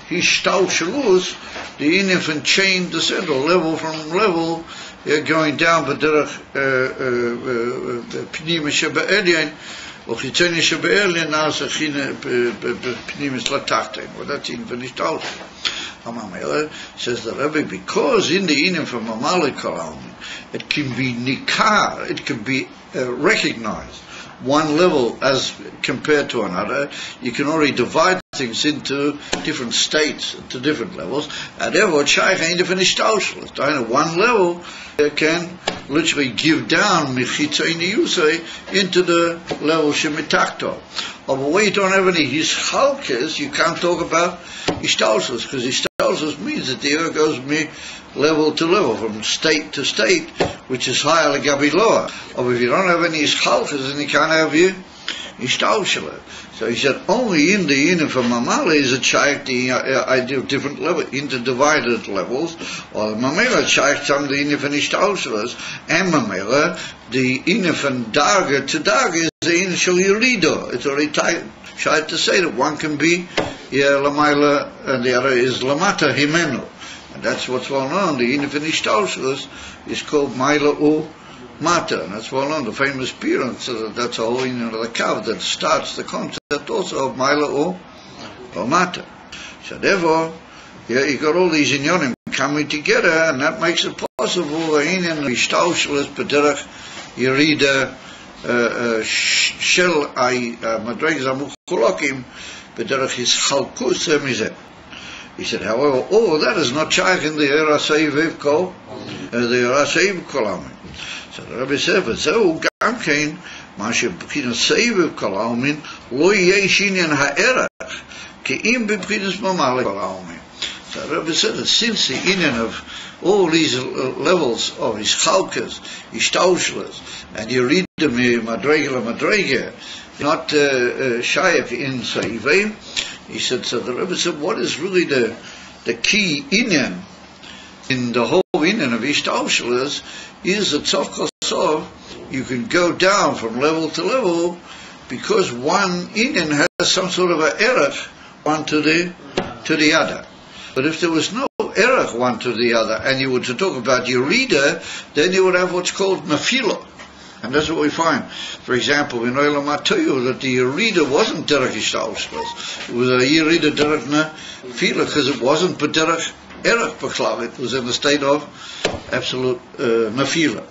his Stauschles. The infant chain descent or level from level going down b'derech pnimi shebe'elyon or chitzoni shebe'elyon as a chine pnimi slatachtein. Well, that's infant is Stauschles. Hamamela says the Rebbe, because in the Inim from Mamali Kolam it can be nikar, it can be recognized one level as compared to another. You can already divide things into different states, to different levels, and therefore Shaykh ain't finished Stauschles. One level can literally give down Michitzayni Yusei into the level Shemitakto. But where you don't have any his chalkes, you can't talk about Stauschles, because Stauschles means that the air goes level to level, from state to state, which is higher like Gabi lower. Or if you don't have any chalkes, then you can't have your Stauschles. So he said, only in the Inim for Mamala is a shaykh the idea of different levels, interdivided levels, or Mamela shaykh some of the Inim for Stauschles, and Mamela, the Inim from Darga to Darga is the Inim Shal Yerido. It's already shaykh to say that one can be Lamaila and the other is Lamata Himenu. And that's what's well known. The Inim for Stauschles is called Maila U Mata, and that's well known, the famous Piran, so that's a whole Indian of the Kav that starts the concept also of Maila or Mata. So therefore, you got all these Inyanim coming together, and that makes it possible, Indian Stauschles, Pederach, Yerida, Shel, Madregas Amukholokim, Pederach his Chalkus, Semizet. He said, however, all that is not shaykh in the Erasei Vivko, the Erasei Kolam. So the Rebbe said, "V'zeu gam kein ma sheb'chinas seiviv kolamin lo yesh inyan ha'erach ke'im b'chinas mamali kolamin." So the Rebbe said that since the inyan of all these levels of his chalkas, his stauschles, and you read them in Madrega, not shaykh in seivim, he said. So the Rebbe said, what is really the key inyan in the whole inyan of his stauschles is that Tzov you can go down from level to level because one Indian has some sort of an erech one to the other. But if there was no erech one to the other, and you were to talk about your reader, then you would have what's called mafilo. And that's what we find. For example, in Olam Atoyu, that the reader wasn't derech Stauschles. It was a reader derech nafila, because it wasn't derech erech b'klal. It was in the state of absolute nafila.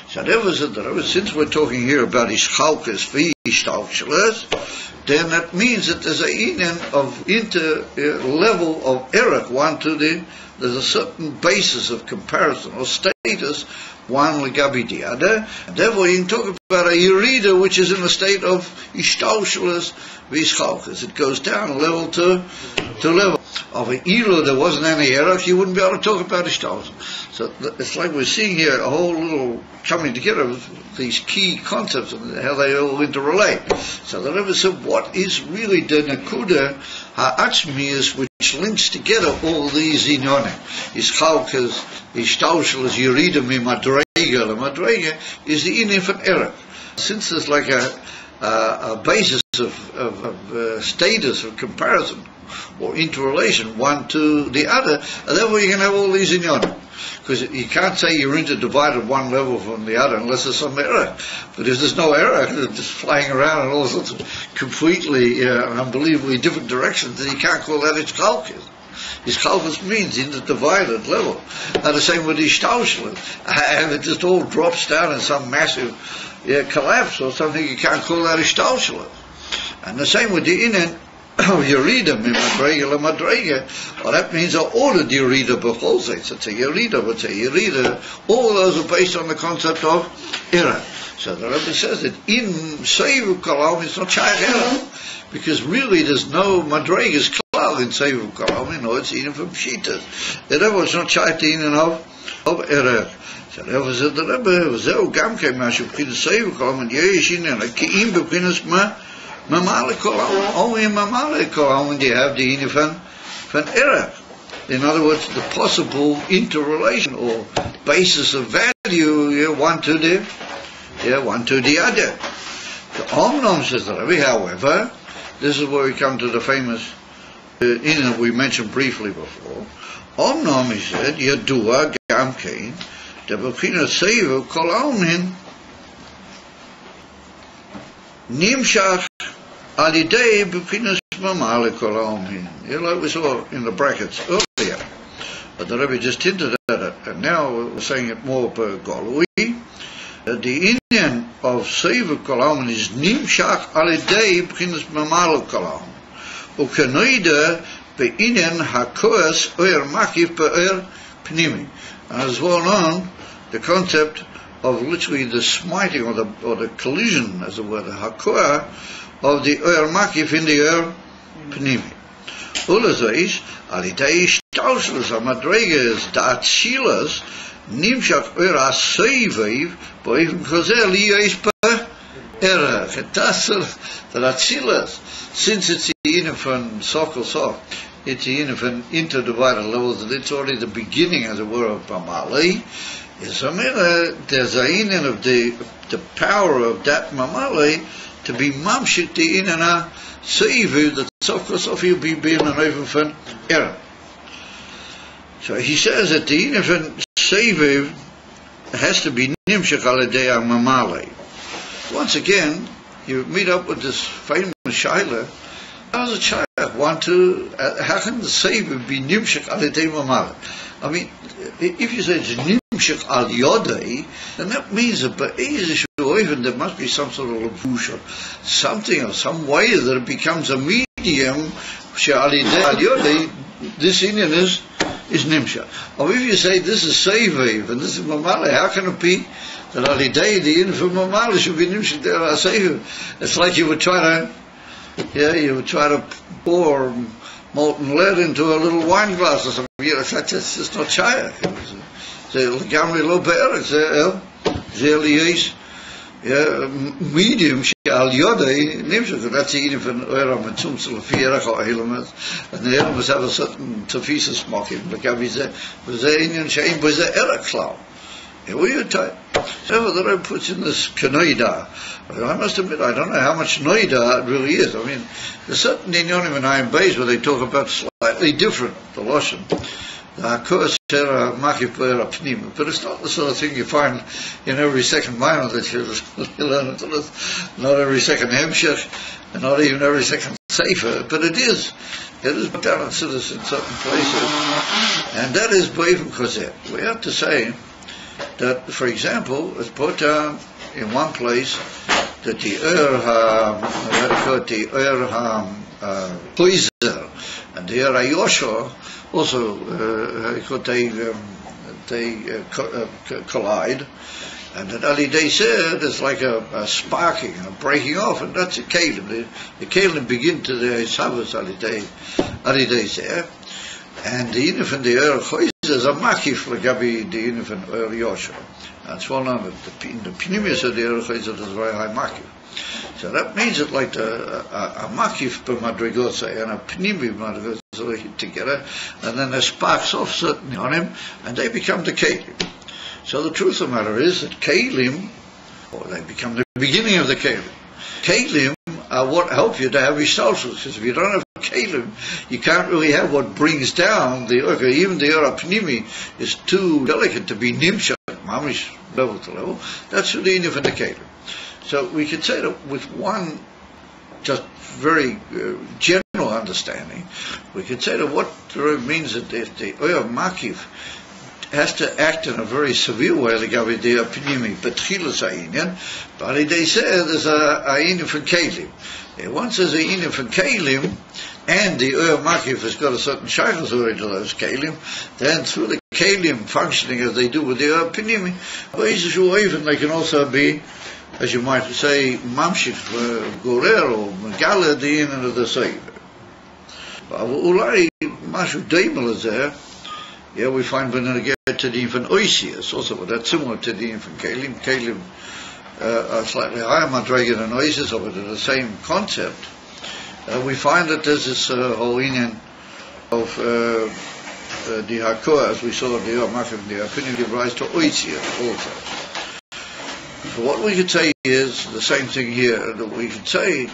So there was since we're talking here about his chalkas for Stauschles, then that means that there's a inyan of level of erech one to there's a certain basis of comparison or status one legabi the other. Therefore you can talk about a yerida which is in a state of Stauschles v'Ischalkas. It goes down level to level. Of an Ilo there wasn't any erech, you wouldn't be able to talk about Stauschles. So it's like we're seeing here a whole little coming together of these key concepts and how they all interrelate. So the Rebbe said, what is really the Nakuda Ha'atzmius which links together all these inyonim? His chalkas, his stauschles, Yerida mi Madrega. The Madrega is the infant erech. Since there's like a basis of status of comparison or interrelation one to the other, and therefore you can have all these inyonim. because you can't say you're interdivided one level from the other unless there's some error. But if there's no error, they're just flying around in all sorts of completely unbelievably different directions, then you can't call that Ischalkus. Ischalkus means interdivided level. And the same with Ishtaushlet. If it just all drops down in some massive collapse or something, you can't call that Ishtaushlet. And the same with the Inen of Yerida, Madrega, Madrega. Well, that means an ordered Yerida, Becholzeit. It's a Yerida, but it's a Yerida. All those are based on the concept of error. So the Rebbe says that in Seivu Kalam it's not Shaykh error. Because really there's no Madrega's klal in Seivu Kalam, you know, it's even from Pshitas. Therefore it's not Shaykh in of error. So therefore said the Rebbe, Zeu Gamke Mashu B'chinas Seivu Kalam, and Yesh in and Ki'im B'chinas Mamale Kalam. Only in Mamale Kalam when you have the inner from error. In other words, the possible interrelation or basis of value, one to the other. The Omnom says the Rebbe, however, this is where we come to the famous that we mentioned briefly before. Omnom, he said, Yadua Gamkein, the B'chinas Seivu Kolamin Nimshach Alidei B'chinas Mamale Kolamin. Like we saw in the brackets earlier. But the Rebbe just hinted at it, and now we're saying it more per Golui. The Indian of Seivu Kolamin is Nimshach Alidei B'chinas Mamale Kolamin. Ukenoida Be'inyan HaKoas Oyer Makif Be'er Pnimi. And as well known, the concept of literally the smiting or the collision, as it were, the Hakoah of the Oyer Makif in the Oyer Pnimi. Ulazais, Alidei Shtaushlus HaMadregas Da'atshilas Nimshach Oyer HaSeiviv Bo'ivim Kozer Liyais Be'erach. The Atsilas, since it's the inner from Sokol, it's the inner from interdivided levels, and it's already the beginning, as it were, of Mamali. There's a inner of the power of that Mamali to be mamshit the inner Seivu, that Sokol will be being an even from error. So he says that the inner from Seivu has to be Nimshach Alidei Mamali. Once again, you meet up with this famous Shaila. How's a child want to? How can the Seivu be Nimshach Alidei Mamale? I mean, if you say it's Nimshach Al Yodei, then that means that even there must be some sort of lavush or something or some way that it becomes a medium. Alidei Al Yodei, this Indian is Nimshach. Or if you say this is Seivu and this is Mamale, how can it be that Alidei, the infant Mamale, should be Nimshach there Seivu? It's like you would try to pour molten lead into a little wine glass or something. That's just not Shaykh. It's medium Al Yodei Nimshach. That's the infant Oyer Mitzum Tzulafiyarach Oilamet, and the Oyer must have a certain Tafisa mocking. Like I said, was there Indian Shaykh, was there Erech Cloud? What are you type? So the Rebbe puts in this Kanoida. I must admit, I don't know how much Noida it really is. I mean, there's certain Inyonim and Ayin Beis where they talk about slightly different, the Loshen. But it's not the sort of thing you find in every second minor that you learn. Not every second Hemshech, and not even every second Sefer, but it is. It is balanced in certain places. And that is Bo'ivim Kozer. We have to say that, for example, it's put down in one place that the Poiser and the Ayosho also they collide, and that Alidei said it's like a sparking, a breaking off, and that's a Kalim. The Kalim begin to the Savas Alidei there, and the Inif and the Choizer is a makif legabi the Inif and Yosho. That's well known that in the Pnimius of the Choizer is very high makif. So that means that like a makif per madrigosa and a pnimi madrigosa hit together, and then there sparks off certainly on him, and they become the kalim. So the truth of the matter is that kalim, or they become the beginning of the kalim. Kalim are what help you to have ishtalshus, because if you don't have Kalim, you can't really have what brings down the Iyar. Even the Iyar Pnimi is too delicate to be nimshach, mamish level to level. That's the inyan from the Kalim. So we could say that with one just very general understanding, we could say that what it means that the Iyar Makiv has to act in a very severe way, like the Iyar Pnimi, betchilas ha'inyan, but they say there's a inyan from Kalim. Once there's a inyan from Kalim, and the Iyar Makiv has got a certain shaykhus already to those Kalim, then through the Kalim functioning as they do with the Iyar Pnimi, even they can also be, as you might say, mamshich, gorer, or megala, the inyan of the Seiver. But ulai, mashu daimel is there. Yeah, we find when we get to the infant Oisius, also that's similar to the infant Kalim. Kalim are slightly higher madrega than Oisius, but they're the same concept. We find that there's this whole inyan of the Hakua, as we saw the Iyar Makiv and the opinion give rise to Oisius also. So what we could say is the same thing here, that we could say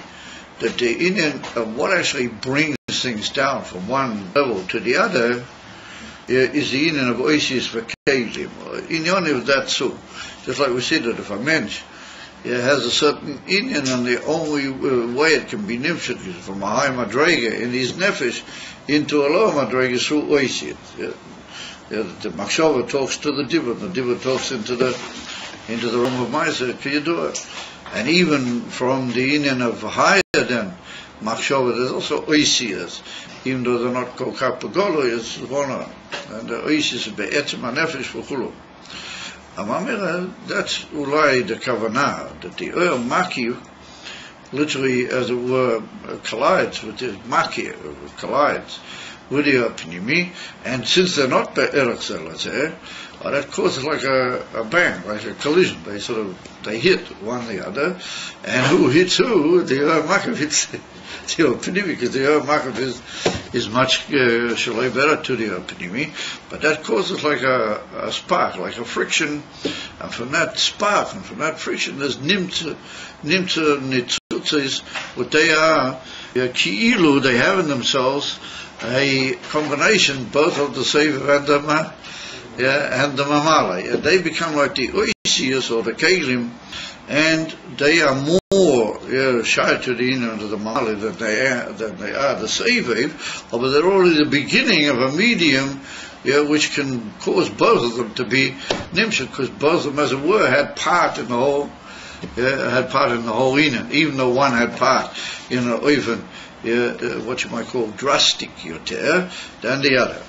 that the inyan of what actually brings things down from one level to the other is the inyan of Oisius for Kalim. Inyan of that so. Just like we said that if a mensch has a certain inyan, and the only way it can be nimshach is from a high madrega in his nefesh into a lower madrega through Oisius. The machshava talks to the diva talks into the room of Ma'aser Kiyadua. And even from the inyan of higher than machshava, there's also Oisius, even though they're not called kapagolo, it's one, and the Oisius is be'etzem ha'nefesh v'chulu. That's ulai the kavanah, that the Iyar Makiv literally, as it were, collides with the Makir, collides with the Iyar Pnimi, and since they're not be'erach zelazeh, that causes like a bang, like a collision. They hit one the other, and who hits who? The Iyar Makiv hits the Iyar Pnimi, because the Iyar Makiv is much shalei better to the Iyar Pnimi, but that causes like a spark, like a friction, and from that spark and from that friction there's nimtza nitzutzes, what they are, ki'ilu, they have in themselves a combination both of the Seiver and the Mamala. They become like the Oisius or the Kalim, and they are more shy to the inyan of the Mamala than they are the Seiver, but they're already the beginning of a medium, which can cause both of them to be nimshach, because both of them, as it were, had part in the whole inyan, even though one had part in even what you might call drastic yoter than the other.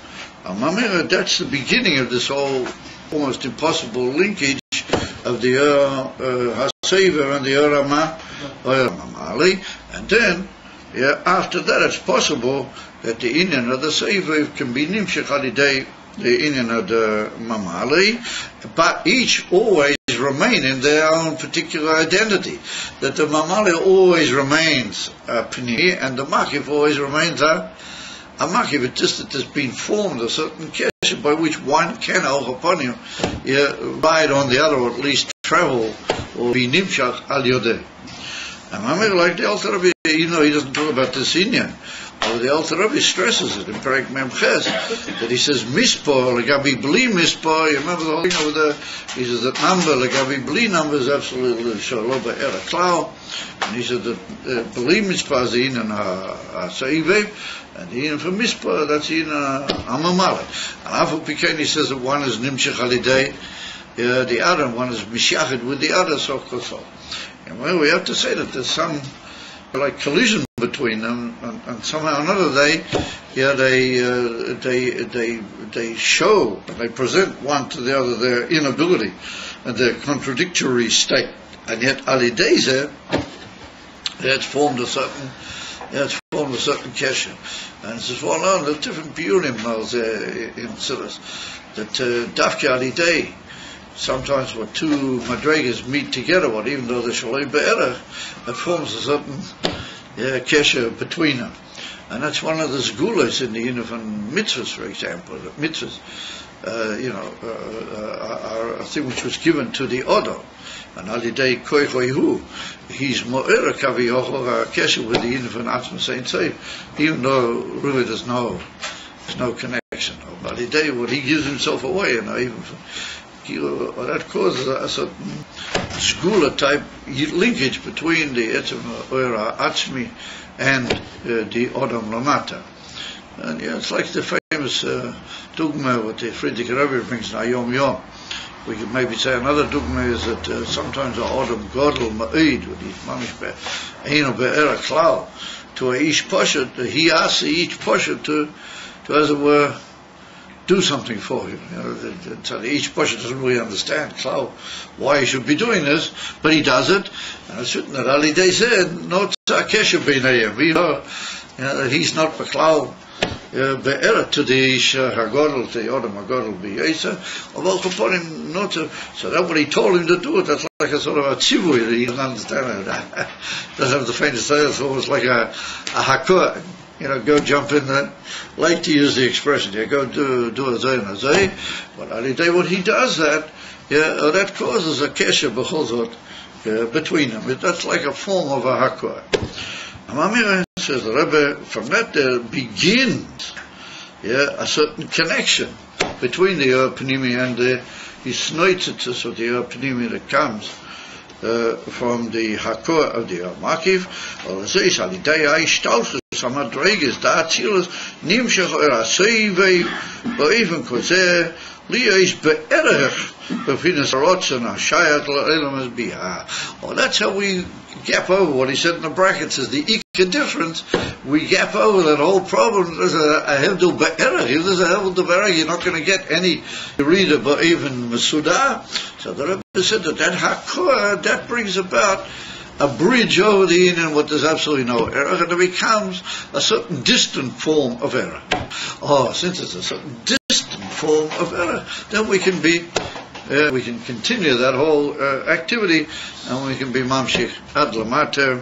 That's the beginning of this whole almost impossible linkage of the Hasever and the Iyar Mamali, and then after that it's possible that the inyan of the Sefer can be nimshach alidei the inyan of the Mamali, but each always remain in their own particular identity. That the Mamali always remains Pnimi, and the Makiv always remains a Makiv. It's just that there's been formed a certain kesher by which one can, upon you, ride on the other, or at least travel, or be nimshach al yodeh. And like the Alter Rebbe, he doesn't talk about this inyan. The Alter Rebbe stresses it in Perek Mem Ches, that he says mispor legabi bli mispor. You remember the whole thing over there? He says that number legabi bli number is absolutely shaloba era klau, and he said that bli mispor is the inyan ha'seivev, and the inyan for mispor, that's the inyan ha'mamale. And Afu Pikein, he says that one is nimshach alidei the other, one is mishachid with the other, so kosol. And well, we have to say that there's some like collision between them, and somehow or another they show, they present one to the other their inability and their contradictory state, and yet alideze that's formed a certain kesher, and it's well known that different biurim in Silas that dafke alidei. Sometimes when two madregas meet together, even though they're shalei be'erach, it forms a certain kesher between them. And that's one of the sgulas in the uniform mitzvahs, for example. Mitzvahs, are a thing which was given to the Odom. And alidei koichoihu, he's mo'era kaviyocho kesher with the uniform atzma saint say, even though really there's no connection. But alidei, what he gives himself away, even that causes a certain sgula type linkage between the etzem oira atzmi and the Odom Lamata. And it's like the famous dogma what the Friedrich Rebbe brings now Yom Yom. We could maybe say another dogma is that sometimes the Odom Godel Ma'id, with his mamish be'eno be'era klal, to a ish poshet, he asks each poshet to, as it were, do something for him. So each poshet doesn't really understand klal why he should be doing this, but he does it. And it's written that Ali Day said, no tzakesha b'nayim. We know that he's not beklal be'eret to the ish hagodel, to the Odom hagodel b'yesa. Although upon him not to, so that what he told him to do it, that's like a sort of a tzivui that he doesn't understand. Doesn't have the faintest idea. It's almost like a hakur. Go jump in that lake, to use the expression. Go do a zay and a zay. But what he does that causes a kesher b'chol between them. That's like a form of a hakor. Mamir says the Rebbe, from that there begins a certain connection between the Pnimi and the Hisnoitzitzis of the Pnimi that comes from the hakor of the Makiv, or the Zeis Alidei Aishtalchus Samadreges Da Atzilus Nimshach Era Seivei Ba'even Kozeh Liyesh Be'erech B'finas Rotzen Hashayat La'elam as Bihah. Oh, that's how we gap over what he said in the brackets is the Ikka difference. We gap over that whole problem. There's a Hevdul Be'erech. If there's a Hevdul Be'erech, you're not going to get any reader, but even Masudah. So the Rebbe said that Hakor, that brings about a bridge over the in and what there's absolutely no error, and it becomes a certain distant form of error. Since it's a certain distant form of error, then we can continue that whole activity, and we can be mamshich ad lamater,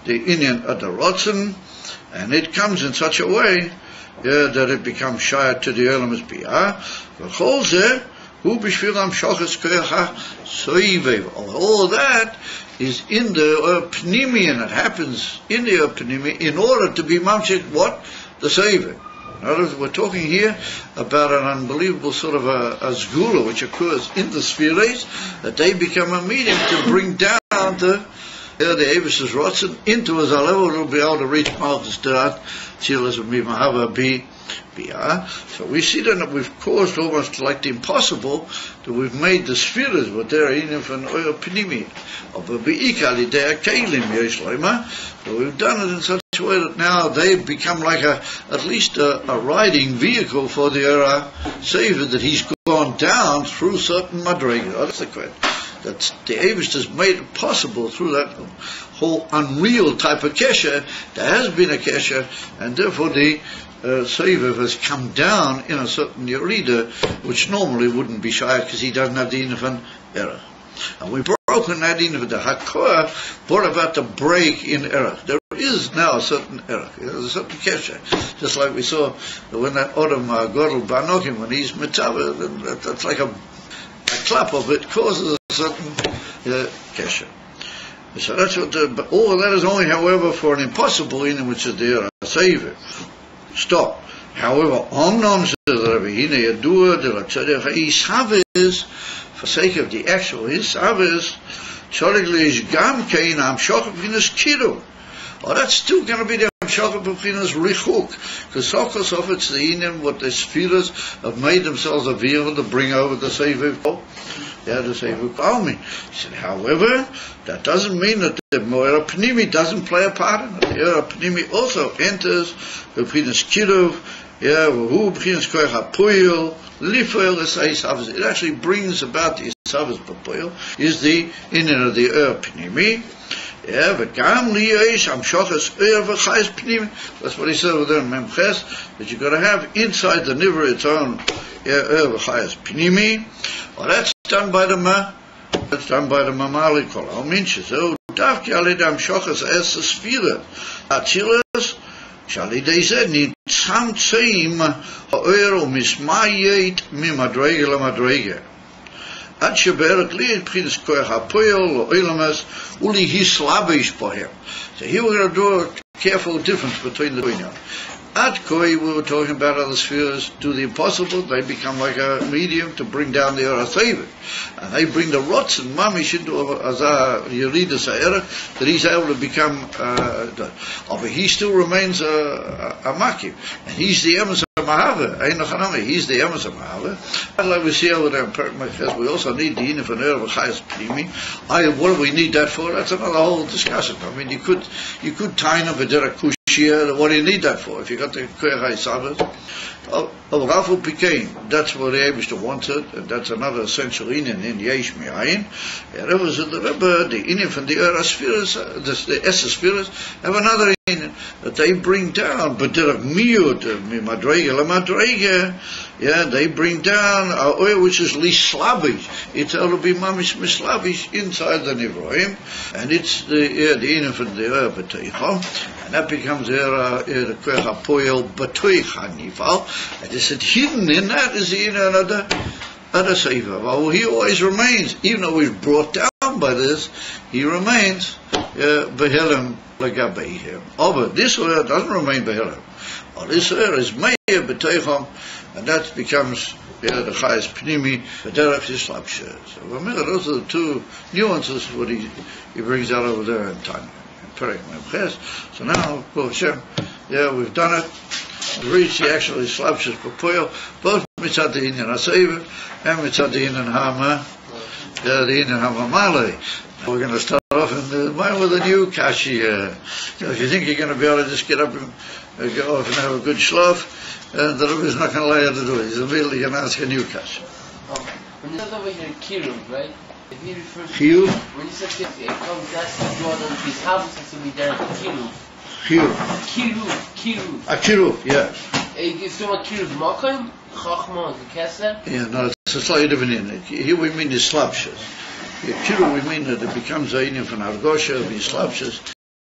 the inyan ad rotzen, and it comes in such a way that it becomes shayat to the elam as biyah. V'chol zeh hu b'shvilam shoches koyach soivev. All of that is in the pnimi, and it happens in the pnimi in order to be mamshich what? The saving. In other words, we're talking here about an unbelievable sort of a zgula which occurs in the spheres, that they become a medium to bring down the Eivish's Rotzen into as a level that will be able to reach Malchus D'at, Tzilas and Mimahava Biyah. So we see then that we've caused almost like the impossible, that we've made the spheres, what they're in an oil pnimi, of a Bi'ikali, they are Kalim Yesh Lema. So we've done it in such a way that now they've become like at least a riding vehicle for the Savior, that he's gone down through certain madrigas. That's the question. That the Eivish has made it possible through that whole unreal type of kesher. There has been a kesher, and therefore the Savior has come down in a certain Yerida, which normally wouldn't be shy because he doesn't have the infant error. And we've broken that in. The Hakor brought about the break in error. There is now a certain error. There's a certain kesher. Just like we saw when that Odom Godel Banokim, when he's mitzvah, that's like a clap of it causes a certain kesher. So that's what but all of that is only, however, for an impossible in which is the Savior. Stop. However, Omnom says the Rebbe, Hine Yadua de la Tzedech HaIshavis, for sake of the actual Ishavis, Tzorich Leish Gam Kein Amshoch B'chinas Kiru. That's still going to be the Amshoch B'chinas Richuk, because Sokosof it's the Inim, what the spheres have made themselves a vehicle to bring over the Savior. The Savior Kalmi. He said, however, that doesn't mean that the Moira Pnimi doesn't play a part in it. The Moira Pnimi also enters the B'chinas Kiruv, who B'chinas Koyach HaPuyel, Lifoel Esayisavas. It actually brings about the Isavas B'Poyel, is the inner of the Pnimi. V'gam liyesh amshoches v'chayes pnimi. That's what he said with them memches, that you've got to have inside the niver its own v'chayes pnimi. Well, that's done by the mamali kol al minches. Davki aled amshoches es sefira atzilas שעל ידי זה נצמצם האור ומסמייט ממדרגה למדרגה. עד שבערך לי מבחינת כוח הפועל לאילמס ולהסלבש בהם. So here we're going to draw a careful difference between the two. At Koi, we were talking about other spheres do the impossible. They become like a medium to bring down the Eretz, and they bring the rots and mamish into a Yerida Sa'era, that he's able to become. But he still remains a Makim, and he's the Emes Mahava. He's the Emes Mahava. Like we see over there in Perkmach, we also need the Inif and Erev Chayas Pnimi. What do we need that for? That's another whole discussion. I mean, you could tie up a Derek. What do you need that for? If you got the Koyachai Sabbath, Rafu became, that's what the Eibishter wanted, and that's another essential Inyan in Yesh Mi'ayin. There was the Rebbe, the Inyan from the Era spheres, the Essa spheres, have another Inyan that they bring down, but they're Miyud, Madrega, La Madrega, they bring down our oil which is least slavish. It's all to be mamish mislavish inside the Nivroim, and it's the Inyan from the Era B'Teichom, and that becomes the Koyach HaPoyel B'Toich HaNifal. And they said hidden in that is the other Sefer. Well, he always remains, even though he's brought down by this, he remains Behelim Lagabeihim. Oh, but this word doesn't remain Behelim. Well, this word is Meir B'Teichom, and that becomes the Chayas Pnimi, the Derech Yislapshe. So remember, those are the two nuances what he brings out over there in Tanya. So now, Hashem, we've done it. We've reached the actual Slapshas Papoyo, both Mitzad the Inyan HaSever and Mitzad the Inyan the Inyan HaMamale. We're going to start off in with a new Kashi. If you think you're going to be able to just get up and go off and have a good shlaf, the Rebbe is not going to allow you to do it. He's immediately going to ask a new Kashi. When you said over here Kiruv, right? If he refers Kiruv? When you said it comes, that's the Jordan, his house has to be there, Kiruv. Kiruv. Kiruv, yeah. It's doing Kiruv Makim, Chachma, the Keser. Yeah, no, it's a slightly different in. Here we mean the slapshas. Kiruv we mean that it becomes a Indian from Argosha, the slapshas.